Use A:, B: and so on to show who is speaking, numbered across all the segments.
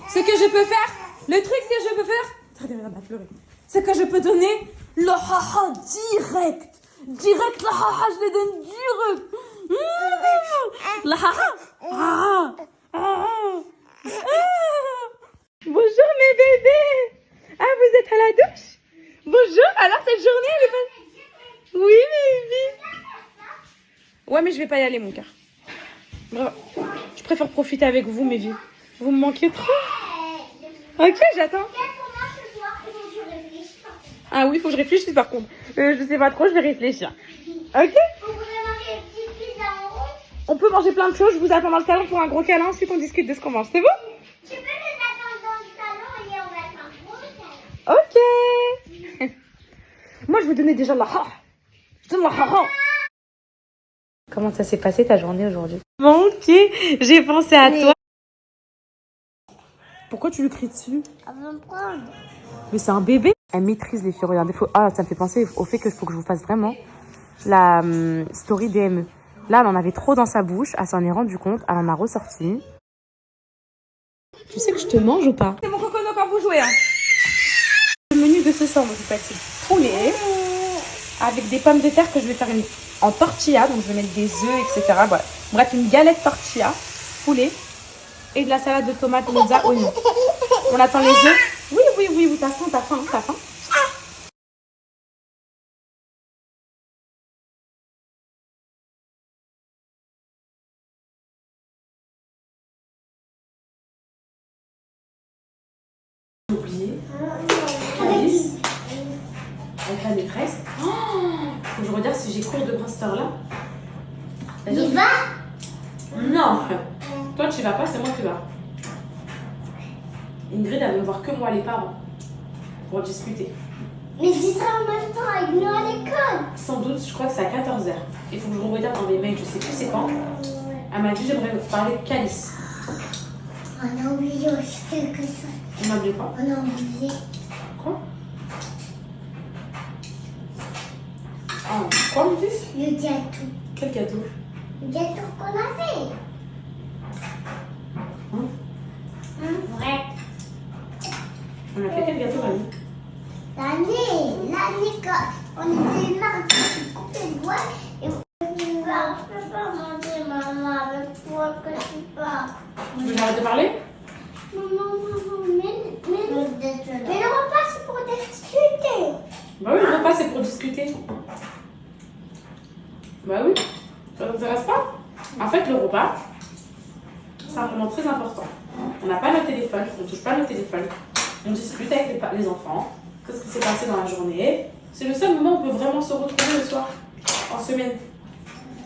A: Ce que je peux faire, le truc que je peux faire, regardez, regarde, elle a pleuré. C'est que je peux donner le haha direct. Direct, le haha, je les donne direct. Le haha. Ah, ah, ah. Bonjour mes bébés. Ah, vous êtes à la douche? Bonjour, alors cette journée, elle est bonne? Oui, baby. Ouais, mais je vais pas y aller, mon cœur. Je préfère profiter avec vous, mes vies. Vous me manquez trop. Ok, j'attends. Ah oui, il faut que je réfléchisse par contre. Je sais pas trop, je vais réfléchir. Ok? On peut manger plein de choses. Je vous attends dans le salon pour un gros câlin. Ensuite, on discute de ce qu'on mange. C'est bon?
B: Tu peux nous attendre dans le salon et on va faire un gros câlin.
A: Ok. Moi, je vais donner déjà la ha. Je donne la ha. Comment ça s'est passé ta journée aujourd'hui? Bon, ok. J'ai pensé à toi. Pourquoi tu lui cries dessus?
B: Elle va me prendre.
A: Mais c'est un bébé. Elle maîtrise les filles. Regardez, ah, ça me fait penser au fait que faut que je vous fasse vraiment la story DME. Là, elle en avait trop dans sa bouche. Elle s'en est rendue compte. Elle en a ressorti. Tu sais que je te mange ou pas? C'est mon cocono quand vous jouez. Hein. Le menu de ce soir, moi, je vais poulet avec des pommes de terre que je vais faire en tortilla. Donc, je vais mettre des œufs, etc. Voilà. Bref, une galette tortilla, poulet et de la salade de tomates, mozza, oignon. On attend les œufs. Oui, t'as faim, t'as faim. J'ai oublié. Alice, avec la maîtresse. Faut que je regarde si j'ai cours de bras cette heure-là.
B: Il va?
A: Non. Toi, tu vas pas, c'est moi qui vas. Ingrid, elle veut voir que moi, les parents. Pour discuter.
B: Mais je dis ça en même temps avec nous à l'école.
A: Sans doute, je crois que c'est à 14h. Il faut que je regarde dans mes mails, je sais plus c'est quand. Elle m'a dit j'aimerais parler de Calice.
B: On a oublié aussi quelque chose.
A: On m'a dit quoi?
B: On a oublié.
A: Quoi? Ah, quoi mon fils?
B: Le gâteau.
A: Quel gâteau?
B: Le gâteau qu'on a fait. Ouais.
A: On a fait quel gâteau, Rani?
B: L'année, quand on était mardi, j'ai coupé le doigt et on dit, bah, je peux pas manger, maman, avec toi, que tu pars.
A: Tu veux que j'arrête de parler?
B: Maman, mais le repas, c'est pour discuter.
A: Bah oui, le repas c'est pour discuter. Bah oui, ça t'intéresse pas? En fait, le repas, c'est un moment très important. On n'a pas nos téléphones, on ne touche pas nos téléphones. On discute avec les enfants. Qu'est-ce qui s'est passé dans la journée? C'est le seul moment où on peut vraiment se retrouver le soir, en semaine.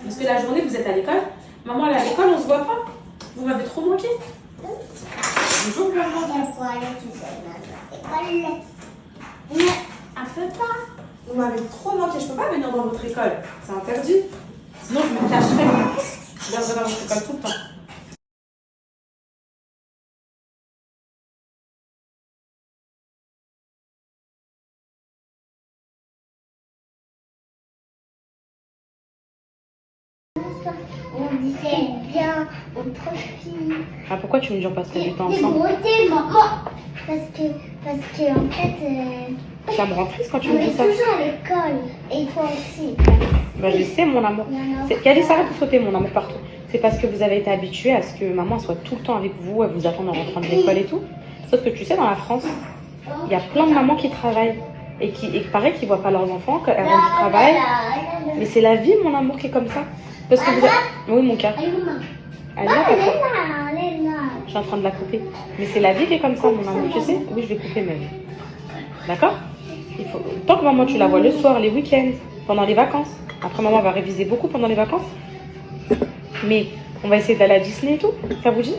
A: Parce que la journée, vous êtes à l'école. Maman, elle est à l'école, on se voit pas. Vous m'avez trop manqué. Bonjour, maman.
B: Mais elle peut pas.
A: Vous m'avez trop manqué. Je peux pas venir dans votre école. C'est interdit. Sinon, je me cacherai. Je viendrai dans votre école tout le temps.
B: On disait bien entre filles.
A: Ah, pourquoi tu me dis on passerait du temps
B: Les
A: ensemble?
B: beautés, maman. Parce que en fait,
A: Ça me rend triste quand tu
B: on
A: me dis
B: est
A: ça.
B: toujours à l'école. Et toi aussi.
A: Bah, je sais, mon amour. Calice, arrête de sauter, mon amour, partout. C'est parce que vous avez été habitué à ce que maman soit tout le temps avec vous, elle vous attend en rentrant de l'école et tout. Sauf que tu sais, dans la France, il y a plein de mamans qui travaillent et pareil, qui voient pas leurs enfants quand elles rentrent du travail. Mais c'est la vie, mon amour, qui est comme ça. Parce que vous avez... Oui, mon cœur. Elle est là,
B: Elle est
A: papa.
B: là, elle est là.
A: Je suis en train de la couper. Mais c'est la vie qui est comme ça, mon amour. Tu sais? Oui, je vais couper même. D'accord? Tant que maman, tu la vois le soir, les week-ends, pendant les vacances. Après, maman va réviser beaucoup pendant les vacances. Mais on va essayer d'aller à Disney et tout. Ça vous dit?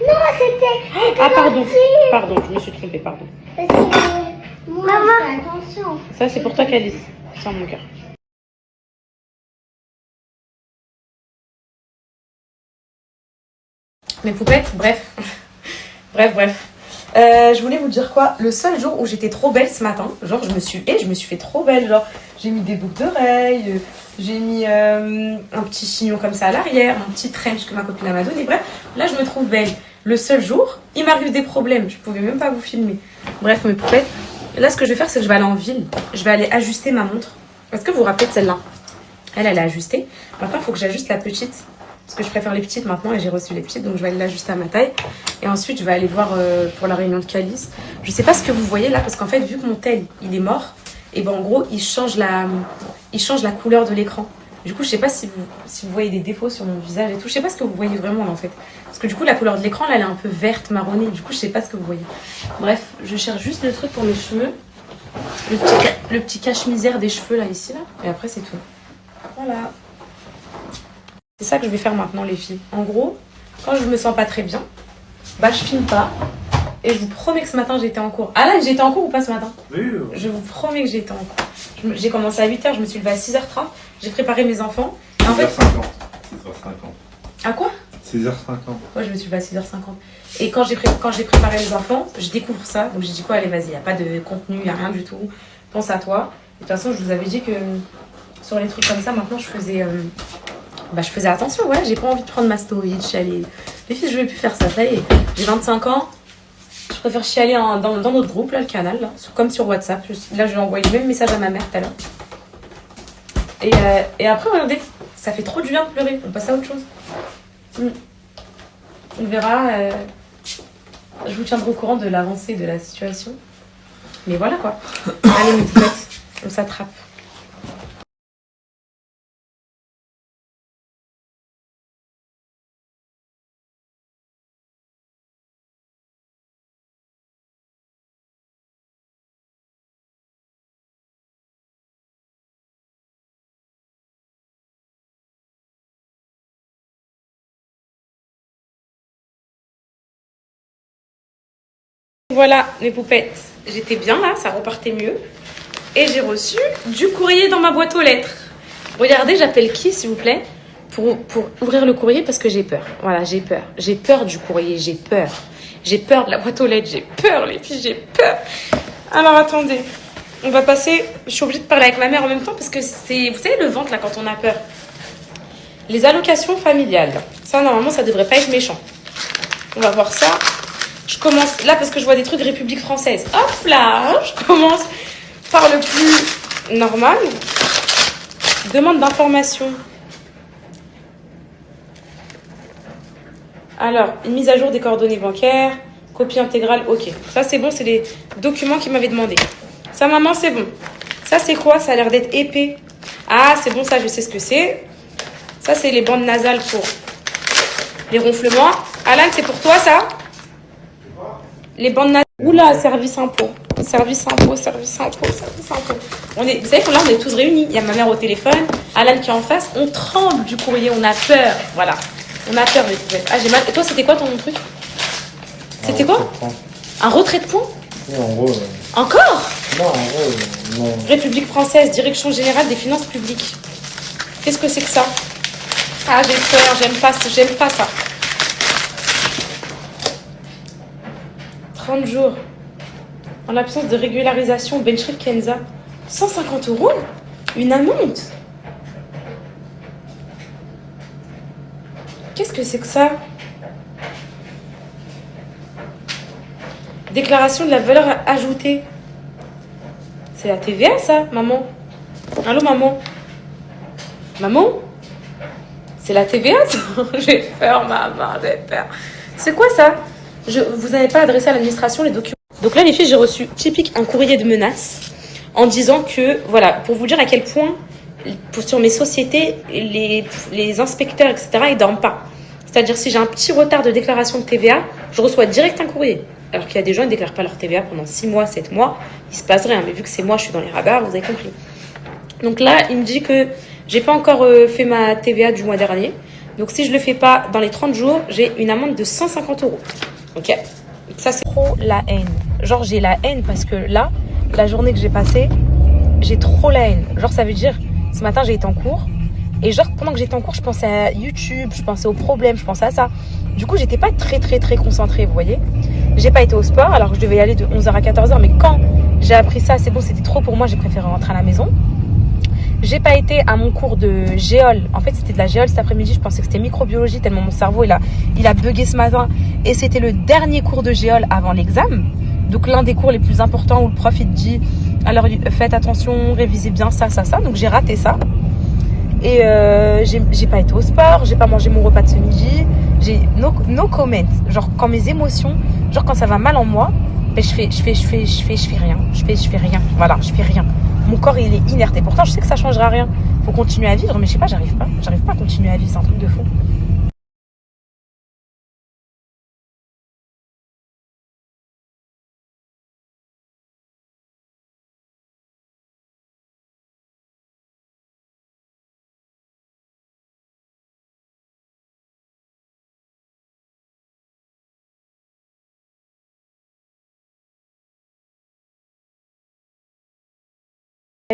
B: Non, c'était.
A: Ah, pardon. Pardon, je me suis trompée, pardon.
B: Parce que moi, je fais attention.
A: Ça, c'est pour toi, Calice. C'est mon cœur. Mes poupettes, bref. bref. Je voulais vous dire quoi? Le seul jour où j'étais trop belle ce matin, genre je me suis fait trop belle, genre j'ai mis des boucles d'oreilles, j'ai mis un petit chignon comme ça à l'arrière, un petit trench que ma copine m'a donné, bref, là je me trouve belle. le seul jour, il m'arrive des problèmes. Je pouvais même pas vous filmer. Bref, mes poupettes. Là, ce que je vais faire, c'est que je vais aller en ville. Je vais aller ajuster ma montre. Est-ce que vous vous rappelez de celle-là? Elle est ajustée. Maintenant, il faut que j'ajuste la petite. Parce que je préfère les petites maintenant et j'ai reçu les petites. Donc, je vais aller l'ajuster à ma taille. Et ensuite, je vais aller voir pour la réunion de Calice. Je sais pas ce que vous voyez là. Parce qu'en fait, vu que mon tel, il est mort. Et ben en gros, il change la couleur de l'écran. Du coup, je sais pas si vous voyez des défauts sur mon visage et tout. Je sais pas ce que vous voyez vraiment là en fait. Parce que du coup, la couleur de l'écran là, elle est un peu verte, marronnée. Du coup, je sais pas ce que vous voyez. Bref, je cherche juste le truc pour mes cheveux. Le petit cache-misère des cheveux là, ici là. Et après, c'est tout. Voilà. C'est ça que je vais faire maintenant, les filles. En gros, quand je me sens pas très bien, bah je filme pas. Et je vous promets que ce matin, j'étais en cours. Ah là, j'étais en cours ou pas ce matin?
C: Oui.
A: Je vous promets que j'étais en cours. J'ai commencé à 8h, je me suis levée à 6h30. J'ai préparé mes enfants. Et en fait...
C: 6h50.
A: À quoi?
C: 6h50.
A: Ouais, je me suis levée à 6h50. Et quand j'ai préparé les enfants, je découvre ça. Donc j'ai dit quoi, allez, vas-y, il n'y a pas de contenu, il n'y a rien du tout. Pense à toi. Et de toute façon, je vous avais dit que sur les trucs comme ça, maintenant, je faisais attention. Ouais, j'ai pas envie de prendre ma story, de chialer. Les filles, je vais plus faire ça. Ça y est, j'ai 25 ans. Je préfère chialer dans notre groupe, là, le canal, là, comme sur WhatsApp. Là, je vais envoyer le même message à ma mère tout à l'heure. Et après, regardez, ça fait trop du bien de pleurer. On passe à autre chose. On verra. Je vous tiendrai au courant de l'avancée de la situation. Mais voilà quoi. Allez, mes poupettes, on s'attrape. Voilà mes poupettes, j'étais bien là, ça repartait mieux. Et j'ai reçu du courrier dans ma boîte aux lettres. Regardez, j'appelle qui s'il vous plaît pour ouvrir le courrier parce que j'ai peur. Voilà, j'ai peur. J'ai peur du courrier, j'ai peur. J'ai peur de la boîte aux lettres, j'ai peur les filles, j'ai peur. Alors attendez, on va passer, je suis obligée de parler avec ma mère en même temps parce que c'est, vous savez le ventre là quand on a peur. Les allocations familiales, ça normalement ça devrait pas être méchant. On va voir ça. Je commence là parce que je vois des trucs République française. Hop là, je commence par le plus normal. Demande d'information. Alors, une mise à jour des coordonnées bancaires, copie intégrale, ok. Ça c'est bon, c'est les documents qu'il m'avait demandé. Ça maman, c'est bon. Ça c'est quoi? Ça a l'air d'être épais. Ah, c'est bon, ça je sais ce que c'est. Ça c'est les bandes nasales pour les ronflements. Alan, c'est pour toi ça? Les bandes nasales. Oula, service impôt. Service impôt. Vous savez que là, on est tous réunis. Il y a ma mère au téléphone, Alan qui est en face. On tremble du courrier, on a peur. Voilà. On a peur, les poupettes. Ah, j'ai mal. Et toi, c'était quoi ton truc? C'était quoi? Un retrait de points?
C: Oui, en gros.
A: Encore?
C: Non, en gros, non.
A: République française, Direction générale des finances publiques. Qu'est-ce que c'est que ça? Ah, j'ai peur, j'aime pas ça. 30 jours. En l'absence de régularisation, Benchir Kenza. 150 €? Une amende? Qu'est-ce que c'est que ça? Déclaration de la valeur ajoutée. C'est la TVA ça, maman? Allô, maman? Maman? C'est la TVA ça? J'ai peur, maman, j'ai peur. C'est quoi ça? Vous n'avez pas adressé à l'administration les documents. Donc là, les filles, j'ai reçu typique un courrier de menace en disant que, voilà, pour vous dire à quel point, sur mes sociétés, les inspecteurs, etc., ils dorment pas. C'est-à-dire, si j'ai un petit retard de déclaration de TVA, je reçois direct un courrier. Alors qu'il y a des gens qui ne déclarent pas leur TVA pendant 6 mois, 7 mois, il se passe rien. Mais vu que c'est moi, je suis dans les radars, vous avez compris. Donc là, il me dit que j'ai pas encore fait ma TVA du mois dernier. Donc si je le fais pas dans les 30 jours, j'ai une amende de 150 €. Ok? Ça, c'est trop la haine. Genre, j'ai la haine parce que là, la journée que j'ai passée, j'ai trop la haine. Genre, ça veut dire, ce matin, j'ai été en cours. Et genre, pendant que j'étais en cours, je pensais à YouTube, je pensais aux problèmes, je pensais à ça. Du coup, j'étais pas très concentrée, vous voyez. J'ai pas été au sport, alors que je devais y aller de 11h à 14h. Mais quand j'ai appris ça, c'est bon, c'était trop pour moi, j'ai préféré rentrer à la maison. J'ai pas été à mon cours de géol. En fait, c'était de la géol cet après-midi. Je pensais que c'était microbiologie tellement mon cerveau, il a bugué ce matin. Et c'était le dernier cours de géol avant l'examen. Donc, l'un des cours les plus importants où le prof, il te dit, alors, faites attention, révisez bien ça. Donc, j'ai raté ça. Et j'ai pas été au sport, j'ai pas mangé mon repas de ce midi. J'ai no comment. Genre, quand mes émotions, genre quand ça va mal en moi, ben je fais rien. Je fais rien. Voilà, je fais rien. Mon corps, il est inerte. Et pourtant, je sais que ça changera rien. Faut continuer à vivre, mais je sais pas, j'arrive pas. J'arrive pas à continuer à vivre, c'est un truc de fou.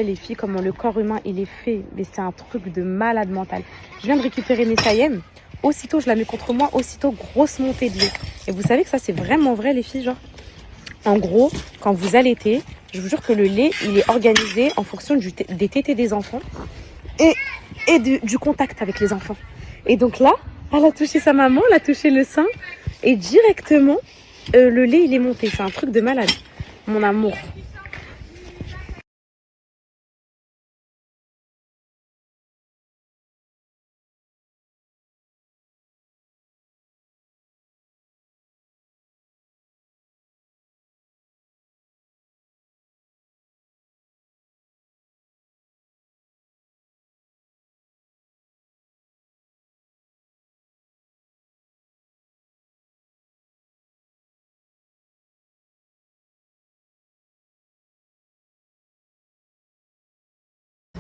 A: Les filles, comment le corps humain il est fait, mais c'est un truc de malade mental. Je viens de récupérer mes Sayem, aussitôt je la mets contre moi, aussitôt grosse montée de lait. Et vous savez que ça c'est vraiment vrai les filles, genre. En gros, quand vous allaitez, je vous jure que le lait il est organisé en fonction des tétés des enfants et du contact avec les enfants. Et donc là, elle a touché sa maman, elle a touché le sein et directement le lait il est monté. C'est un truc de malade, mon amour.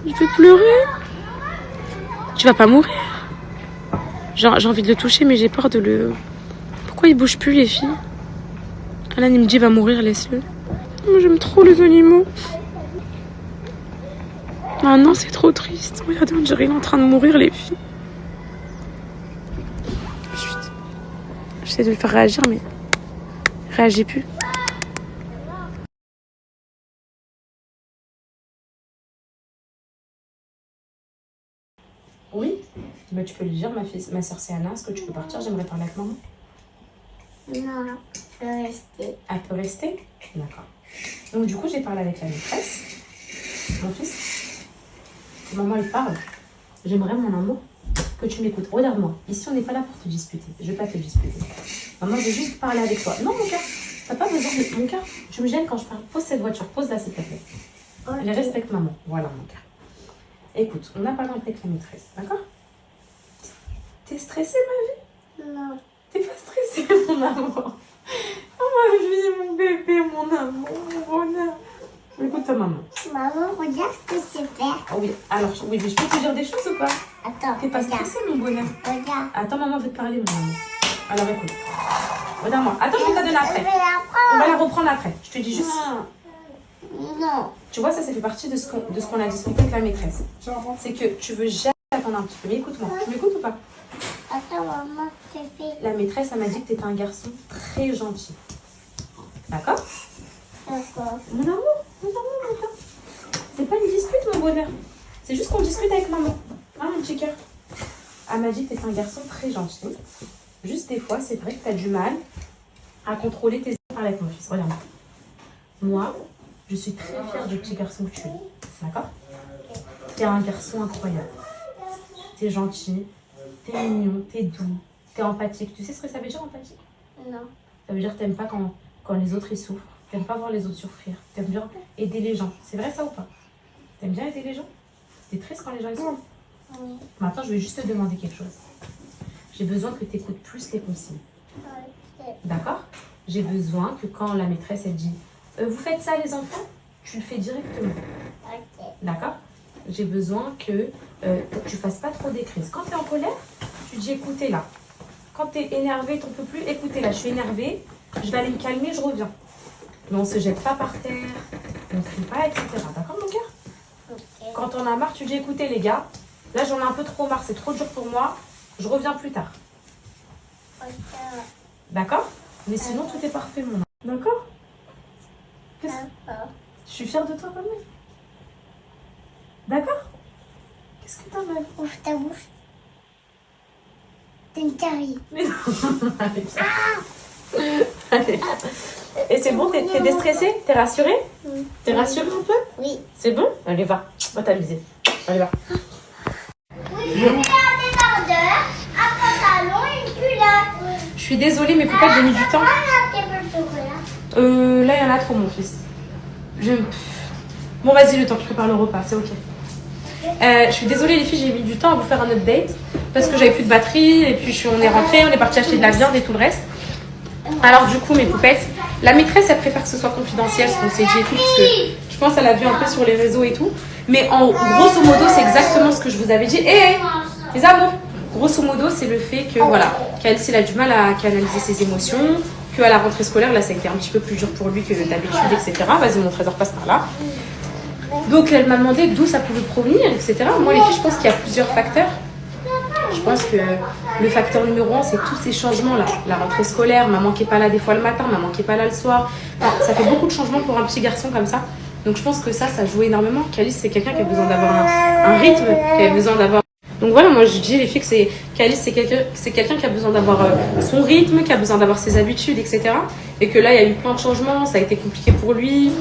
A: Je vais pleurer. Tu vas pas mourir. J'ai envie de le toucher, mais j'ai peur de le... Pourquoi il bouge plus, les filles? Alan, il me dit, va mourir, laisse-le. Moi, j'aime trop les animaux. Ah non, c'est trop triste. Regardez, on dirait qu'il est en train de mourir, les filles. Chut. J'essaie de le faire réagir, mais... il réagit plus. Oui, bah, tu peux lui dire, ma soeur c'est Anna, est-ce que tu peux partir? J'aimerais parler avec maman.
B: Non, je peux rester.
A: Elle peut rester? D'accord. Donc du coup, j'ai parlé avec la maîtresse. Mon fils. Maman, elle parle. J'aimerais, mon amour, que tu m'écoutes. Regarde-moi. Ici, on n'est pas là pour te disputer. Je vais pas te disputer. Maman, je vais juste parler avec toi. Non, mon cœur. T'as pas besoin de... Mon cœur, tu me gênes quand je parle. Pose cette voiture. Pose-la, s'il te plaît.
B: Okay.
A: Elle respecte maman. Voilà, mon cœur. Écoute, on a parlé avec la maîtresse. D'accord? T'es stressée, ma vie?
B: Non.
A: T'es pas stressée, mon amour? Oh, ma vie, mon bébé, mon amour, mon bonheur. Écoute ta maman.
B: Maman, regarde ce que c'est faire.
A: Oh oui, alors, oui, mais je peux te dire des choses ou pas?
B: Attends,
A: T'es pas
B: regarde.
A: stressée, mon bonheur?
B: Regarde.
A: Attends, maman veut te parler, mon amour. Alors, écoute. Regarde-moi. Attends, je vais te la donner
B: Je
A: après.
B: vais la
A: On va
B: prendre.
A: la reprendre après. Je te dis juste...
B: Non.
A: Tu vois, ça fait partie de ce qu'on a discuté avec la maîtresse. C'est que tu veux jamais attendre un petit peu. Mais écoute-moi. Tu m'écoutes ou pas?
B: Attends, maman, c'est fait.
A: La maîtresse, elle m'a dit que t'étais un garçon très gentil. D'accord?
B: D'accord.
A: Mon amour, mon cœur. C'est pas une dispute, mon bonheur. C'est juste qu'on discute avec maman. Hein, mon petit cœur? Elle m'a dit que t'es un garçon très gentil. Juste des fois, c'est vrai que t'as du mal à contrôler tes émotions avec mon fils. Regarde. Moi, je suis très fière du petit garçon que tu es. D'accord? T'es un garçon incroyable. T'es gentil, t'es mignon, t'es doux, t'es empathique. Tu sais ce que ça veut dire, empathique?
B: Non.
A: Ça veut dire que t'aimes pas quand les autres ils souffrent. T'aimes pas voir les autres souffrir. T'aimes bien aider les gens. C'est vrai ça ou pas? T'aimes bien aider les gens? T'es triste quand les gens ils souffrent?
B: Oui.
A: Maintenant, je vais juste te demander quelque chose. J'ai besoin que tu écoutes plus les consignes.
B: Ok.
A: D'accord? J'ai besoin que quand la maîtresse elle dit vous faites ça les enfants, tu le fais directement.
B: Ok.
A: D'accord? J'ai besoin que tu fasses pas trop des crises. Quand tu es en colère, tu dis écoutez là. Quand tu es énervé, tu n'en peux plus, écoutez là, je suis énervée, je vais aller me calmer, je reviens. Mais on se jette pas par terre, on ne crie pas, etc. D'accord mon cœur?
B: Ok.
A: Quand on a marre, tu dis écoutez les gars, là j'en ai un peu trop marre, c'est trop dur pour moi, je reviens plus tard.
B: Ok.
A: D'accord? Mais sinon tout est parfait mon âme. D'accord?
B: D'accord.
A: Je suis fière de toi quand même. D'accord?
B: Ouvre ta bouche. T'es une carie.
A: Mais non. Allez. Et c'est bon, t'es déstressée? T'es rassurée?
B: Oui.
A: T'es rassurée un peu?
B: Oui.
A: C'est bon? Allez, va t'amuser. Allez, va.
B: Oui, je vais un débardeur, un pantalon et une culotte.
A: Je suis désolée, mes poupettes, j'ai mis du temps.
B: Un petit peu de chocolat.
A: Là, il y en a trop, mon fils. Bon, vas-y, le temps que je prépare le repas, c'est ok. Je suis désolée, les filles, j'ai mis du temps à vous faire un update parce que j'avais plus de batterie et puis on est rentré, on est parti acheter de la viande et tout le reste. Alors, du coup, mes poupettes, la maîtresse, elle préfère que ce soit confidentiel, ce qu'on s'est dit et tout, parce que je pense qu'elle a vu un peu sur les réseaux et tout. Mais en grosso modo, c'est exactement ce que je vous avais dit. Hé, les amours! Grosso modo, c'est le fait que, voilà, qu'Alice, il a du mal à canaliser ses émotions, qu'à la rentrée scolaire, là, ça a été un petit peu plus dur pour lui que d'habitude, etc. Vas-y, mon trésor, passe par là. Donc, elle m'a demandé d'où ça pouvait provenir, etc. Moi, les filles, je pense qu'il y a plusieurs facteurs. Je pense que le facteur numéro 1, c'est tous ces changements-là. La rentrée scolaire, maman qui n'est pas là des fois le matin, maman qui n'est pas là le soir. Enfin, ça fait beaucoup de changements pour un petit garçon comme ça. Donc, je pense que ça joue énormément. Qu'Alice, c'est quelqu'un qui a besoin d'avoir un rythme, qui a besoin d'avoir... Donc voilà, moi je dis les filles que qu'Alice c'est quelqu'un qui a besoin d'avoir son rythme, qui a besoin d'avoir ses habitudes, etc. Et que là il y a eu plein de changements, ça a été compliqué pour lui.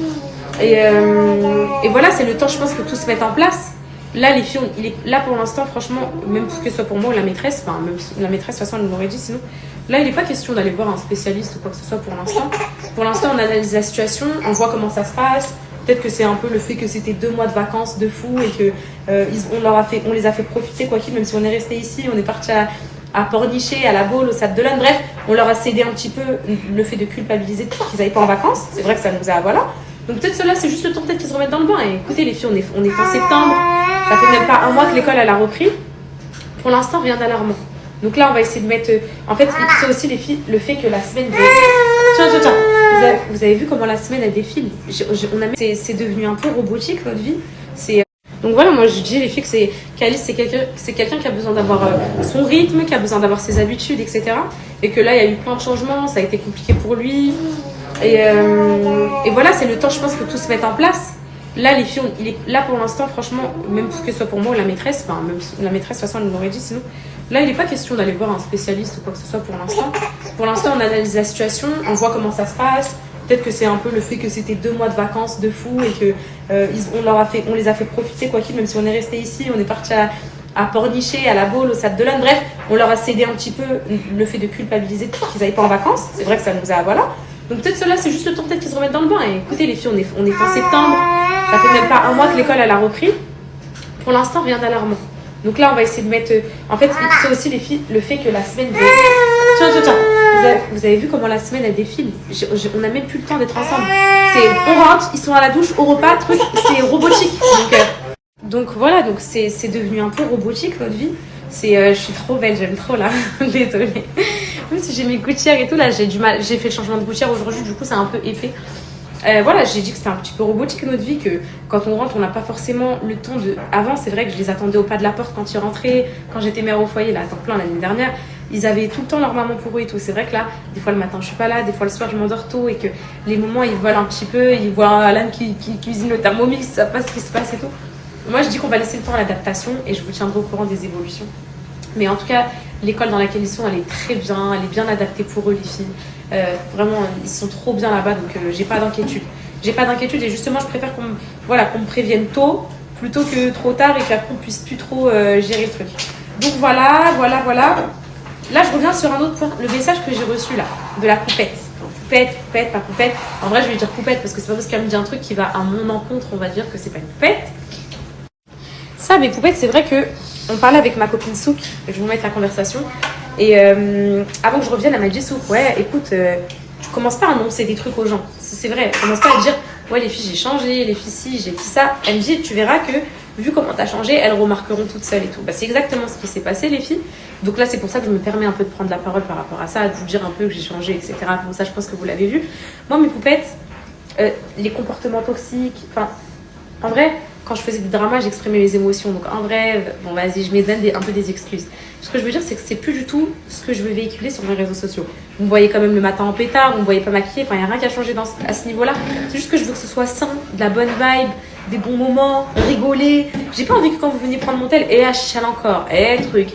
A: Et voilà, c'est le temps, je pense, que tout se mette en place. Là les filles, là pour l'instant, franchement, même que ce soit pour moi ou la maîtresse, enfin même la maîtresse de toute façon elle nous l'aurait dit sinon. Là il n'est pas question d'aller voir un spécialiste ou quoi que ce soit pour l'instant. Pour l'instant on analyse la situation, on voit comment ça se passe. Peut-être que c'est un peu le fait que c'était 2 mois de vacances de fou et que on les a fait profiter quoi qu'il, même si on est resté ici, on est parti à Pornichet, à la Baule, au Sable d'Olonne, bref, on leur a cédé un petit peu le fait de culpabiliser qu'ils n'allaient pas en vacances. C'est vrai que ça nous a, voilà. Donc peut-être cela, c'est juste le temps peut-être qu'ils se remettent dans le bain. Et écoutez les filles, on est fin septembre, ça fait même pas un mois que l'école elle a repris. Pour l'instant, rien d'alarmant. Donc là, on va essayer de mettre... En fait, c'est aussi les filles, le fait que la semaine... Tiens. Vous avez vu comment la semaine elle défile. C'est devenu un peu robotique notre vie. Donc voilà, moi je dis les filles que qu'Alice c'est quelqu'un qui a besoin d'avoir son rythme, qui a besoin d'avoir ses habitudes, etc. Et que là il y a eu plein de changements, ça a été compliqué pour lui. Et voilà, c'est le temps, je pense, que tout se mette en place. Là les filles, là pour l'instant, franchement, même que ce soit pour moi ou la maîtresse, enfin même la maîtresse de toute façon elle nous l'aurait dit sinon. Là il n'est pas question d'aller voir un spécialiste ou quoi que ce soit pour l'instant. Pour l'instant on analyse la situation, on voit comment ça se passe. Peut-être que c'est un peu le fait que c'était 2 mois de vacances de fou et que on les a fait profiter quoi qu'il, même si on est resté ici, on est parti à Pornichet, à la Baule, au Sable d'Olonne, bref, on leur a cédé un petit peu le fait de culpabiliser qu'ils n'allaient pas en vacances. C'est vrai que ça nous a, voilà. Donc peut-être cela, c'est juste le temps peut-être qu'ils se remettent dans le bain. Et écoutez les filles, on est fin septembre, ça fait même pas un mois que l'école elle a repris. Pour l'instant, rien d'alarmant. Donc là, on va essayer de mettre... En fait, c'est aussi les filles, le fait que la semaine... Tiens. Vous avez vu comment la semaine elle défile. On n'a même plus le temps d'être ensemble. On rentre, ils sont à la douche, au repas, truc, c'est robotique. Donc voilà, donc c'est devenu un peu robotique notre vie. Je suis trop belle, j'aime trop là. Désolée. Même si j'ai mes gouttières et tout, là j'ai du mal. J'ai fait le changement de gouttière aujourd'hui, du coup c'est un peu épais. Voilà, j'ai dit que c'était un petit peu robotique notre vie, que quand on rentre, on n'a pas forcément le temps de... Avant, c'est vrai que je les attendais au pas de la porte quand ils rentraient, quand j'étais mère au foyer, là, à temps plein l'année dernière, ils avaient tout le temps leur maman pour eux et tout. C'est vrai que là, des fois le matin, je suis pas là, des fois le soir, je m'endors tôt et que les moments, ils volent un petit peu, ils voient Alan qui cuisine le Thermomix, ça passe ce qui se passe et tout. Moi, je dis qu'on va laisser le temps à l'adaptation et je vous tiendrai au courant des évolutions. Mais en tout cas, l'école dans laquelle ils sont, elle est très bien, elle est bien adaptée pour eux, les filles. Vraiment, ils sont trop bien là-bas, donc j'ai pas d'inquiétude. J'ai pas d'inquiétude et justement, je préfère qu'on me prévienne tôt plutôt que trop tard et qu'après on puisse plus trop gérer le truc. Donc voilà. Là, je reviens sur un autre point, le message que j'ai reçu là, de la poupette. Poupette, pas poupette. En vrai, je vais dire poupette parce que c'est pas parce qu'elle me dit un truc qui va à mon encontre, on va dire que c'est pas une poupette. Ça, mes poupettes, c'est vrai que on parlait avec ma copine Souk, je vais vous mettre la conversation. Et avant que je revienne, elle m'a dit Souk, ouais, écoute, tu commences pas à annoncer des trucs aux gens. C'est vrai, tu commences pas à dire, ouais, les filles, j'ai changé, les filles, si, j'ai fait ça. Elle me dit, tu verras que, vu comment t'as changé, elles remarqueront toutes seules et tout. Bah, c'est exactement ce qui s'est passé, les filles. Donc là, c'est pour ça que je me permets un peu de prendre la parole par rapport à ça, de vous dire un peu que j'ai changé, etc. Bon, ça, je pense que vous l'avez vu. Moi, mes poupettes, les comportements toxiques, enfin, en vrai, quand je faisais des dramas, j'exprimais les émotions. Donc en vrai, bon vas-y, je me donne un peu des excuses. Ce que je veux dire, c'est que c'est plus du tout ce que je veux véhiculer sur mes réseaux sociaux. Vous me voyez quand même le matin en pétard, vous me voyez pas maquillée, enfin il n'y a rien qui a changé à ce niveau-là. C'est juste que je veux que ce soit sain, de la bonne vibe, des bons moments, rigoler. J'ai pas envie que quand vous veniez prendre mon tel, et là, je chiale encore, et truc.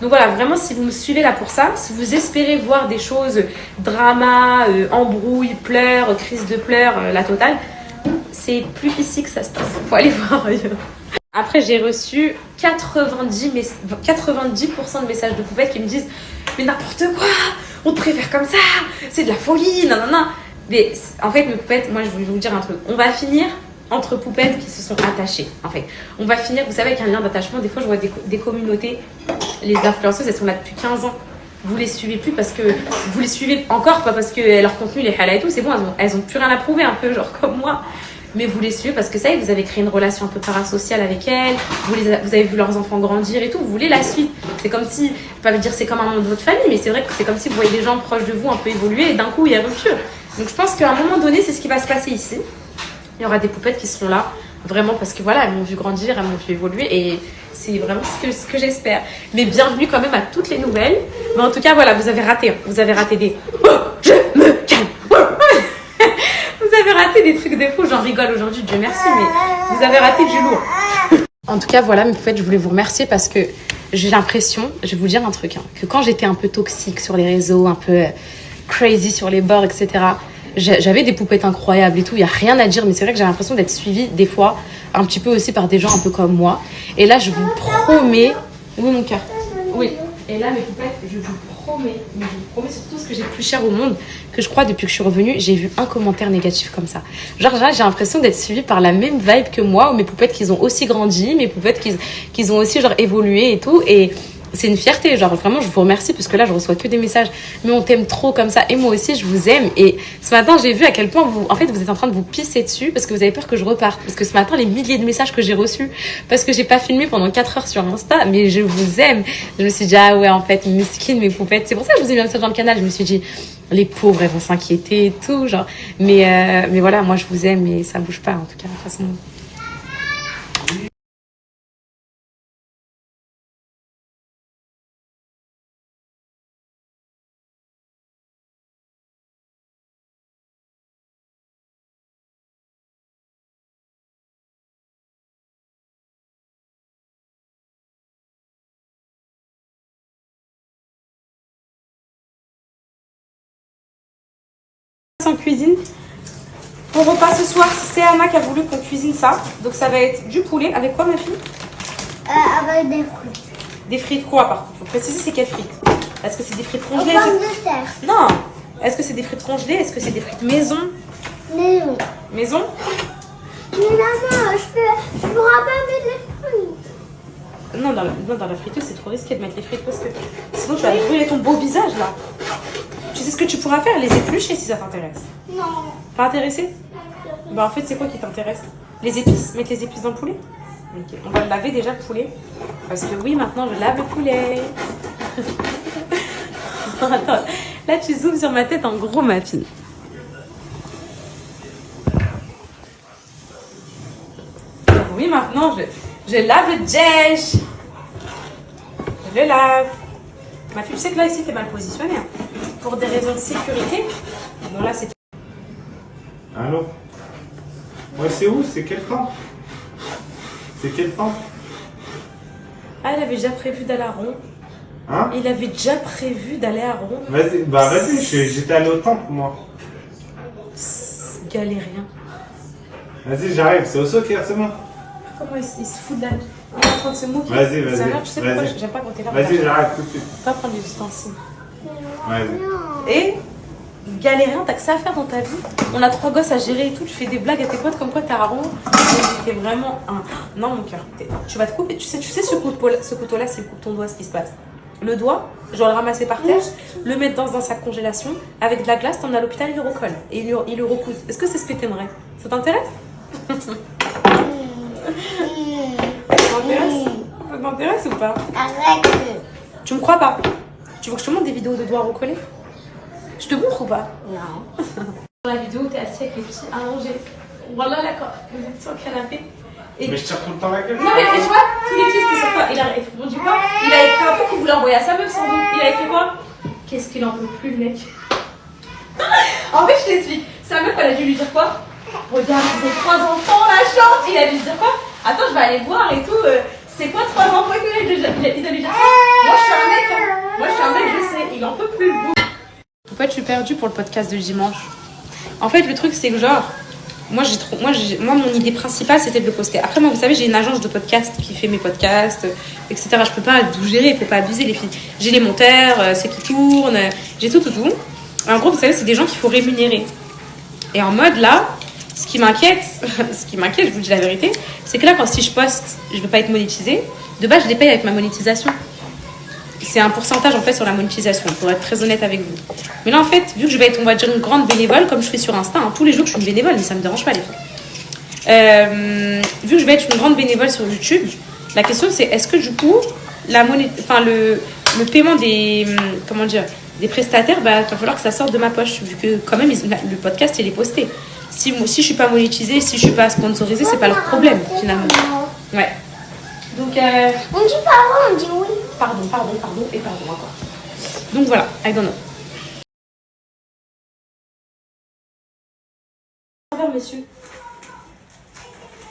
A: Donc voilà, vraiment, si vous me suivez là pour ça, si vous espérez voir des choses, drama, embrouille, pleurs, crise de pleurs, la totale, c'est plus ici que ça se passe. Faut aller voir ailleurs. Après, j'ai reçu 90% de messages de poupettes qui me disent « Mais n'importe quoi, on te préfère comme ça, c'est de la folie, nanana ». Mais en fait, mes poupettes, moi, je vais vous dire un truc. On va finir entre poupettes qui se sont attachées, en fait. On va finir, vous savez, avec un lien d'attachement. Des fois, je vois des communautés, les influenceuses, elles sont là depuis 15 ans. Vous les suivez plus parce que... Vous les suivez encore, pas parce que leur contenu, les halal et tout, c'est bon, elles ont plus rien à prouver, un peu genre comme moi. Mais vous les suivez parce que ça y est, vous avez créé une relation un peu parasociale avec elles, vous avez vu leurs enfants grandir et tout, vous voulez la suite. C'est comme si, je vais pas me dire c'est comme un membre de votre famille, mais c'est vrai que c'est comme si vous voyez des gens proches de vous un peu évoluer et d'un coup il y a rupture. Donc je pense qu'à un moment donné, c'est ce qui va se passer ici. Il y aura des poupettes qui seront là, vraiment parce que voilà, elles m'ont vu grandir, elles m'ont vu évoluer et c'est vraiment ce que j'espère. Mais bienvenue quand même à toutes les nouvelles. Mais en tout cas, voilà, vous avez raté des... Oh, je me calme. Vous avez raté des trucs de fou, j'en rigole aujourd'hui, Dieu merci, mais vous avez raté du lourd. En tout cas, voilà, mes poupettes, je voulais vous remercier parce que j'ai l'impression, je vais vous dire un truc, hein, que quand j'étais un peu toxique sur les réseaux, un peu crazy sur les bords, etc., j'avais des poupettes incroyables et tout, il n'y a rien à dire, mais c'est vrai que j'ai l'impression d'être suivie des fois un petit peu aussi par des gens un peu comme moi. Et là, je vous promets... Oui, mon cœur. Oui. Et là, mes poupettes, je vous promets sur tout ce que j'ai de plus cher au monde, que je crois depuis que je suis revenue, j'ai vu un commentaire négatif comme ça. Genre là, j'ai l'impression d'être suivie par la même vibe que moi, ou mes poupettes qui ont aussi grandi, mes poupettes qui ont aussi genre évolué et tout. Et c'est une fierté, genre vraiment je vous remercie parce que là je reçois que des messages, mais on t'aime trop comme ça et moi aussi je vous aime. Et ce matin j'ai vu à quel point vous êtes en train de vous pisser dessus parce que vous avez peur que je reparte, parce que ce matin les milliers de messages que j'ai reçus parce que j'ai pas filmé pendant 4 heures sur Insta, mais je vous aime. Je me suis dit ah ouais en fait mesquine mes poupettes, c'est pour ça que je vous ai mis un message dans le canal. Je me suis dit les pauvres elles vont s'inquiéter et tout genre, mais voilà moi je vous aime et ça bouge pas en tout cas de toute façon. En cuisine. Pour repas ce soir, c'est Anna qui a voulu qu'on cuisine ça. Donc ça va être du poulet. Avec quoi ma fille?
B: Avec des frites.
A: Des frites quoi par contre? Faut préciser c'est quelles frites. Est-ce que c'est des frites congelées?
B: Pommes de terre.
A: Non. Est-ce que c'est des frites congelées? Est-ce que c'est des frites maison?
B: Maison.
A: Maison?
B: Mais maman, je peux pas mettre les frites.
A: Non, dans la friteuse, c'est trop risqué de mettre les frites parce que sinon tu vas brûler ton beau visage là. Tu sais ce que tu pourras faire? Les éplucher si ça t'intéresse.
B: Non.
A: Pas intéressé? Bah en fait, c'est quoi qui t'intéresse? Les épices? Mettre les épices dans le poulet? Ok, on va le laver déjà le poulet. Parce que oui, maintenant je lave le poulet. Attends, là tu zoomes sur ma tête en gros, ma fille. Oui, maintenant je lave le dèche. Je le lave. Ma fille, tu sais que là ici t'es mal positionnée. Hein. Pour des raisons de sécurité. Bon là c'est...
C: Allô? Ouais, c'est où? C'est quel temps? C'est quel temps?
A: Ah, elle avait déjà prévu d'aller à Ron.
C: Hein?
A: Il avait déjà prévu d'aller à Ron.
C: Vas-y, bah vas-y, j'étais allé au temple moi.
A: Galérien.
C: Vas-y, j'arrive, c'est au soccer, c'est bon.
A: Comment il se fout de la... Il est en train de se moquer.
C: Vas-y,
A: Ça a l'air,
C: vas-y.
A: tu sais pourquoi
C: Vas-y,
A: j'aime pas quand t'es là.
C: vas-y, j'arrive tout de suite.
A: Pas prendre des ustensiles.
C: Vas-y.
A: Et galérien, t'as que ça à faire dans ta vie. On a 3 gosses à gérer et tout. Tu fais des blagues à tes potes comme quoi t'es à Ron. T'es vraiment un... Non, mon cœur. Tu vas te couper. Tu sais ce couteau-là, s'il coupe ton doigt, ce qui se passe. Le doigt, je dois le ramasser par terre, le mettre dans un sac congélation. Avec de la glace, t'emmenes à l'hôpital, il le recolle. Et il le recouse. Est-ce que c'est ce que t'aimerais? Ça t'intéresse? Ça t'intéresse ou pas?
B: Arrête.
A: Tu me crois pas? Tu veux que je te montre des vidéos de doigts recollés? Je te montre ou pas?
B: Non.
A: Dans la vidéo, t'es assis avec les petits allongés. Voilà, d'accord. Vous êtes sur le canapé. Et...
C: Mais je tire tout le temps la gueule.
A: Non, mais tu vois, tous les pieds, c'était sur quoi? Il a écrit quoi? Il a écrit un truc qu'il voulait envoyer à sa meuf sans doute. Il a écrit quoi? Qu'est-ce qu'il en peut plus, le mec? En fait, je t'explique. Sa meuf, elle a dû lui dire quoi? Regarde, j'ai 3 enfants, la chance. Il a dû se dire quoi? Attends, je vais aller voir et tout. C'est quoi 3 enfants qu'il a déjà? Il a déjà ça. Moi, je suis un mec. Hein. Moi, je suis un mec, je sais. Il en peut plus, le bout. En fait, je suis perdue pour le podcast de dimanche. En fait, le truc, c'est que genre, moi, mon idée principale, c'était de le poster. Après, moi, vous savez, j'ai une agence de podcast qui fait mes podcasts, etc. Je peux pas tout gérer, il faut pas abuser, les filles. J'ai les monteurs, ceux qui tournent, j'ai tout. En gros, vous savez, c'est des gens qu'il faut rémunérer. Et en mode, là, ce qui m'inquiète, je vous dis la vérité, c'est que là, si je poste, je ne veux pas être monétisée. De base, je les paye avec ma monétisation. C'est un pourcentage, en fait, sur la monétisation, pour être très honnête avec vous. Mais là, en fait, vu que je vais être, on va dire, une grande bénévole, comme je fais sur Insta, hein, tous les jours, je suis une bénévole, mais ça ne me dérange pas, les filles. Vu que je vais être une grande bénévole sur YouTube, la question, c'est est-ce que, du coup, le paiement des... Comment dire, des prestataires, il va falloir que ça sorte de ma poche, vu que, quand même, le podcast, il est posté. Si je ne suis pas monétisée, si je ne suis pas sponsorisée, c'est pas leur problème, finalement. Ouais. Donc,
B: On dit pardon, on dit oui.
A: Pardon, et pardon encore. Donc voilà, I don't know. Au revoir, messieurs.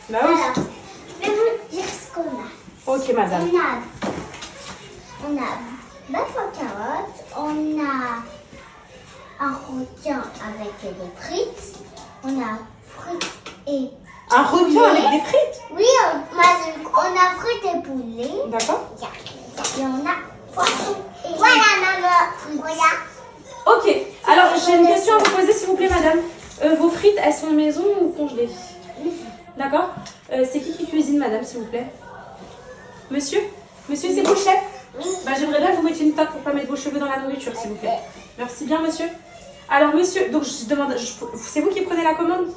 A: Bah oui.
B: Voilà. Je vais vous dire ce qu'on a.
A: Ok, madame.
B: On a bœuf aux carottes, on a un requin avec des frites, on a frites et
A: Un requin avec des frites?
B: oui, on a frites et poulet.
A: D'accord.
B: Et on a poisson. Voilà, maman. Voilà.
A: Ok, alors j'ai une question à vous poser, s'il vous plaît, madame. Vos frites, elles sont maison ou congelées? D'accord. C'est qui cuisine, madame, s'il vous plaît? Monsieur, c'est vous le chef?
B: Oui.
A: Bah, j'aimerais bien que vous mettiez une toque pour pas mettre vos cheveux dans la nourriture, s'il vous plaît. Merci bien, monsieur. Alors, monsieur, donc je demande, c'est vous qui prenez la commande?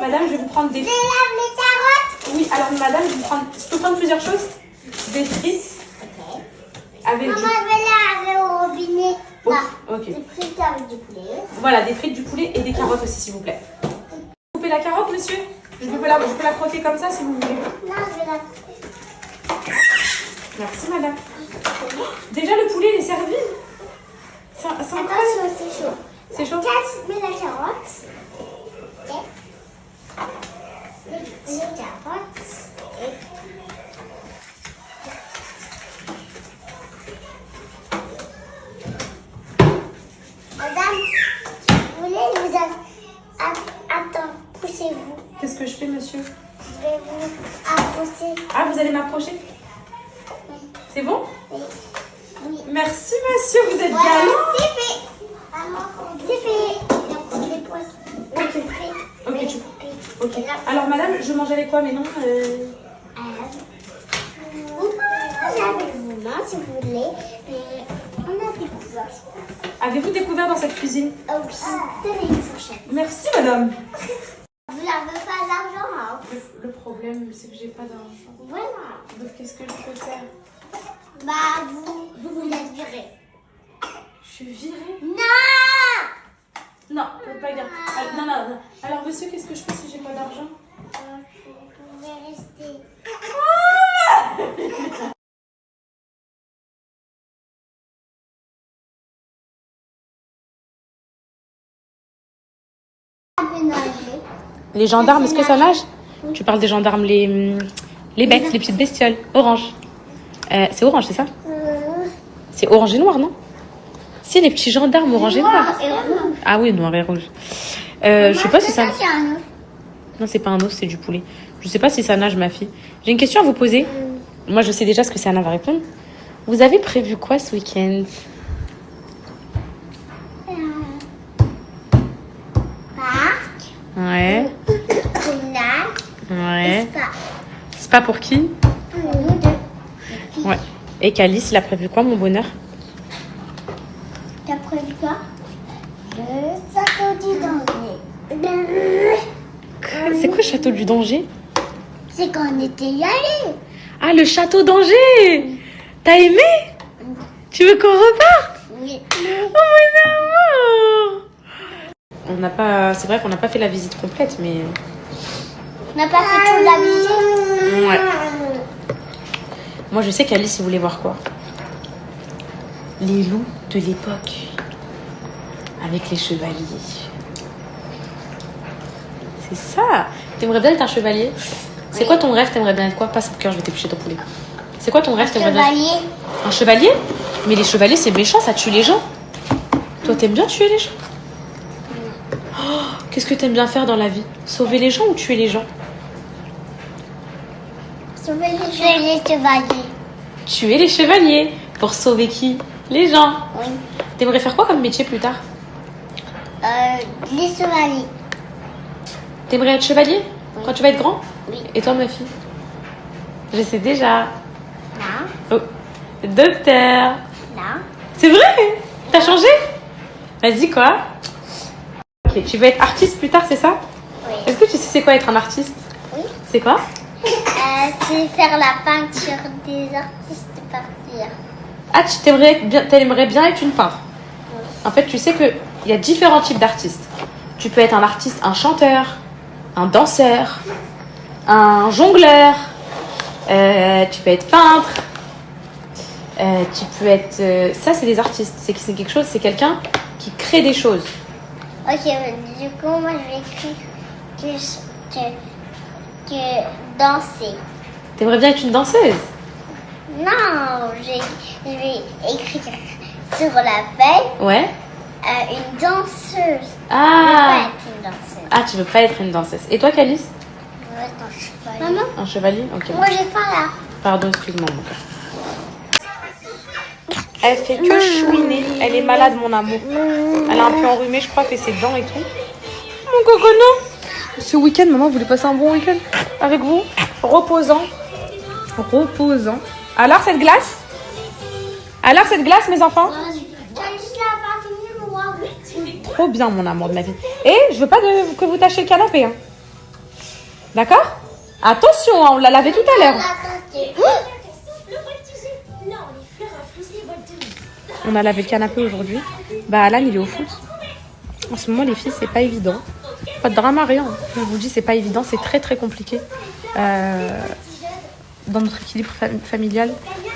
A: Madame, je vais vous prendre des...
B: Je lave les carottes.
A: Oui, alors madame, je peux prendre plusieurs choses? Des frites.
B: Ok.
A: Avec
B: Maman,
A: du...
B: je vais laver au robinet.
A: Ok,
B: Là,
A: ok.
B: des frites avec du poulet.
A: Voilà, des frites, du poulet et des carottes aussi, s'il vous plaît. Vous coupez la carotte, monsieur? Je peux la croquer comme ça, si vous voulez.
B: Là, je vais la...
A: Merci, madame. Déjà, le poulet, il est servi. C'est incroyable.
B: Attention, c'est chaud.
A: C'est chaud?
B: Je mets la carotte. Ok. Les carottes. Et... Madame, vous voulez vous... Attends, poussez-vous.
A: Qu'est-ce que je fais, monsieur?
B: Je vais vous approcher.
A: Ah, vous allez m'approcher? C'est bon?
B: Oui. Oui.
A: Merci, monsieur, vous êtes
B: Voilà,
A: galant.
B: c'est fait. Maman, c'est fait. Donc, les poissons.
A: Ok. Ok,
B: Les
A: tu...
B: frites.
A: Ok.
B: Et là,
A: Alors, madame, je mange avec quoi, mais non
B: vous pouvez manger avec vos mains si vous voulez. Mais on a découvert.
A: Avez-vous découvert dans cette cuisine?
B: Oui, tenez une fourchette.
A: Merci, madame.
B: Vous n'avez pas d'argent, hein?
A: Le problème, c'est que j'ai pas d'argent.
B: Voilà.
A: Donc, qu'est-ce que je peux faire?
B: Bah, vous êtes viré.
A: Je suis virée?
B: Non!
A: Non, je peux pas dire. Non. Alors, monsieur, qu'est-ce que je fais si j'ai pas d'argent?
B: Vous pouvez rester.
A: Les gendarmes, est-ce que ça nage? Tu parles des gendarmes, les bêtes, les petites bestioles. Orange. C'est orange, c'est ça? C'est orange et noir, non? Si, les petits gendarmes orange et noir. Ah oui, noir et rouge. Je sais pas si ça... Non, c'est pas un os, c'est du poulet. Je sais pas si ça nage, ma fille. J'ai une question à vous poser. Moi, je sais déjà ce que Sana va répondre. Vous avez prévu quoi ce week-end?
B: Parc.
A: Ouais.
B: Promenade.
A: Ouais.
B: Spa.
A: Spa pour qui?
B: Pour nous deux.
A: Ouais. Et Calice, il a prévu quoi, mon bonheur?
B: T'as prévu quoi? Le château du danger.
A: C'est quoi le château du danger?
B: C'est quand on était y allé.
A: Ah, le château d'Angers! T'as aimé? Tu veux qu'on reparte?
B: Oui.
A: Oh mon amour! On n'a pas... C'est vrai qu'on n'a pas fait la visite complète, mais...
B: On n'a pas fait toute la visite.
A: Ouais. Moi, je sais qu'Alice, il voulait voir quoi? Les loups de l'époque. Avec les chevaliers. C'est ça. T'aimerais bien être un chevalier? C'est quoi ton rêve? T'aimerais bien être quoi? Passe au cœur, je vais t'éplucher ton poulet. C'est quoi ton rêve? T'aimerais bien...
B: Chevalier.
A: Un chevalier? Mais les chevaliers, c'est méchant, ça tue les gens. Toi, t'aimes bien tuer les gens? Oh, qu'est-ce que t'aimes bien faire dans la vie? Sauver les gens ou tuer les gens?
B: Sauver les chevaliers.
A: Tuer les chevaliers. Pour sauver qui? Les gens.
B: Oui.
A: T'aimerais faire quoi comme métier plus tard?
B: Les chevaliers.
A: T'aimerais être chevalier?
B: Oui.
A: Quand tu vas être grand?
B: Oui.
A: Et toi, ma fille? Je sais déjà.
B: Non.
A: Oh. Docteur.
B: Non.
A: C'est vrai? T'as changé? Vas-y, quoi? Ok, tu veux être artiste plus tard, c'est ça?
B: Oui.
A: Est-ce que tu sais c'est quoi être un artiste?
B: Oui.
A: C'est quoi?
B: C'est faire la peinture des artistes partir.
A: Ah, t'aimerais bien être une peintre.
B: Oui.
A: En fait, tu sais qu'il y a différents types d'artistes. Tu peux être un artiste, un chanteur, un danseur, un jongleur. Tu peux être peintre. Tu peux être... ça, c'est des artistes. C'est quelque chose, c'est quelqu'un qui crée des choses.
B: Ok, du coup, moi, je vais écrire que danser.
A: T'aimerais bien être une danseuse?
B: Non, je vais écrire sur la feuille
A: Ouais.
B: une danseuse.
A: Ah.
B: Je veux pas être une danseuse.
A: Ah, tu veux pas être une danseuse. Et toi, Calice?
B: Je veux être un cheval. Maman,
A: Un chevalier? Ok.
B: moi, j'ai pas là.
A: Pardon, excuse-moi, mon cœur. Elle fait que chouiner. Elle est malade, mon amour. Elle est un peu enrhumée, je crois, fait ses dents et tout. Mon cocono. Ce week-end, maman voulait passer un bon week-end avec vous. Reposant. Reposant. Alors, cette glace? Alors, cette glace, mes enfants? Trop bien, mon amour de ma vie. Et je veux pas que vous tâchiez le canapé. Hein. D'accord? Attention, hein, on l'a lavé tout à l'heure. On a lavé le canapé aujourd'hui. Bah, Alan, il est au foot. En ce moment, les filles, c'est pas évident. Pas de drama, rien. Je vous dis, c'est pas évident. C'est très, très compliqué. Dans notre équilibre familial.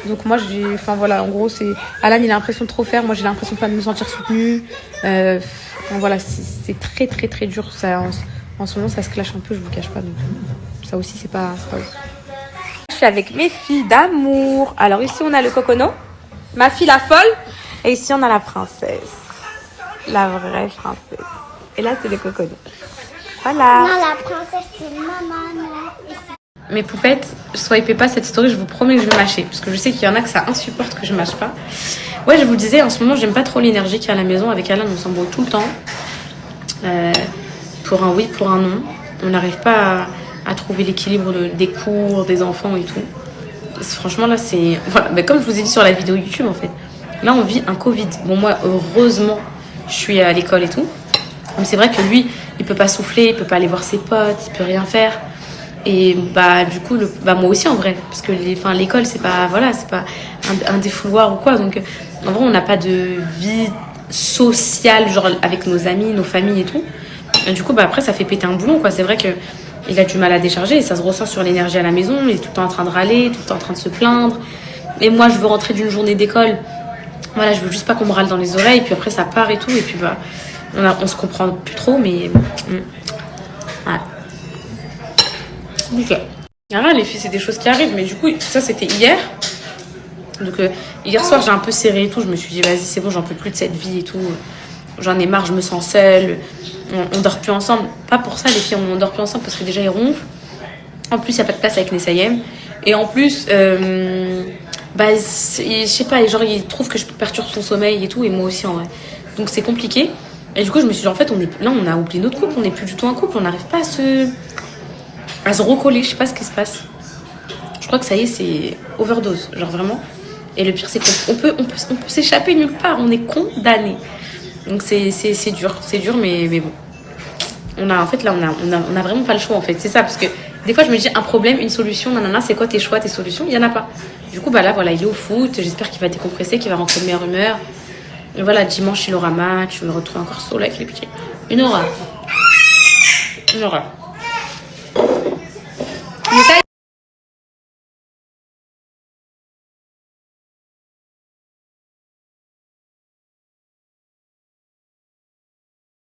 A: Donc moi, enfin voilà, en gros, c'est Alan, il a l'impression de trop faire. Moi, j'ai l'impression de pas me sentir soutenue. Enfin, voilà, c'est très, très, très dur. Ça, en ce moment, ça se clash un peu, je vous cache pas. Donc, ça aussi, c'est pas ouf. Je suis avec mes filles d'amour. Alors ici, on a le cocono. Ma fille, la folle. Et ici, on a la princesse. La vraie princesse. Et là, c'est le cocono. Voilà.
B: Non, la princesse, c'est maman.
A: Mes poupettes, swipez pas cette story, je vous promets que je vais mâcher. Parce que je sais qu'il y en a que ça insupporte que je mâche pas. Ouais, je vous disais, en ce moment, j'aime pas trop l'énergie qu'il y a à la maison. Avec Alan, on s'embrouille tout le temps. Pour un oui, pour un non. On n'arrive pas à trouver l'équilibre des cours, des enfants et tout. Franchement, là, c'est... Voilà, mais comme je vous ai dit sur la vidéo YouTube, en fait. Là, on vit un Covid. Bon, moi, heureusement, je suis à l'école et tout. Mais c'est vrai que lui, il peut pas souffler, il peut pas aller voir ses potes, il peut rien faire. Et bah du coup moi aussi en vrai, parce que l'école c'est pas un défouloir ou quoi, donc en vrai on n'a pas de vie sociale genre avec nos amis, nos familles et tout. Et du coup après ça fait péter un boulon quoi. C'est vrai que il a du mal à décharger et ça se ressent sur l'énergie à la maison. Il est tout le temps en train de râler, tout le temps en train de se plaindre. Et moi je veux rentrer d'une journée d'école, voilà, je veux juste pas qu'on me râle dans les oreilles, puis après ça part et tout, et puis on se comprend plus trop, mais ouais. Okay. Ah, les filles, c'est des choses qui arrivent, mais du coup, ça c'était hier. Donc, hier soir, j'ai un peu serré et tout. Je me suis dit, vas-y, c'est bon, j'en peux plus de cette vie et tout. J'en ai marre, je me sens seule. On dort plus ensemble. Pas pour ça, les filles, on dort plus ensemble parce que déjà, ils ronflent. En plus, il n'y a pas de place avec Nessayem. Et en plus, je sais pas, genre, il trouve que je perturbe son sommeil et tout, et moi aussi en vrai. Donc, c'est compliqué. Et du coup, je me suis dit, en fait, on a oublié notre couple, on n'est plus du tout un couple, on n'arrive pas à se recoller, je sais pas ce qui se passe. Je crois que ça y est, c'est overdose, genre vraiment. Et le pire, c'est qu'on peut s'échapper nulle part, on est condamné. Donc c'est dur, mais bon. On a vraiment pas le choix en fait, c'est ça, parce que des fois je me dis un problème, une solution, nanana, c'est quoi tes choix, tes solutions, il y en a pas. Du coup, là, voilà, il est au foot, j'espère qu'il va décompresser, qu'il va rentrer de meilleure humeur. Et voilà, dimanche, il aura match, je me retrouve encore seule avec les petits. Une horreur. Mais ça,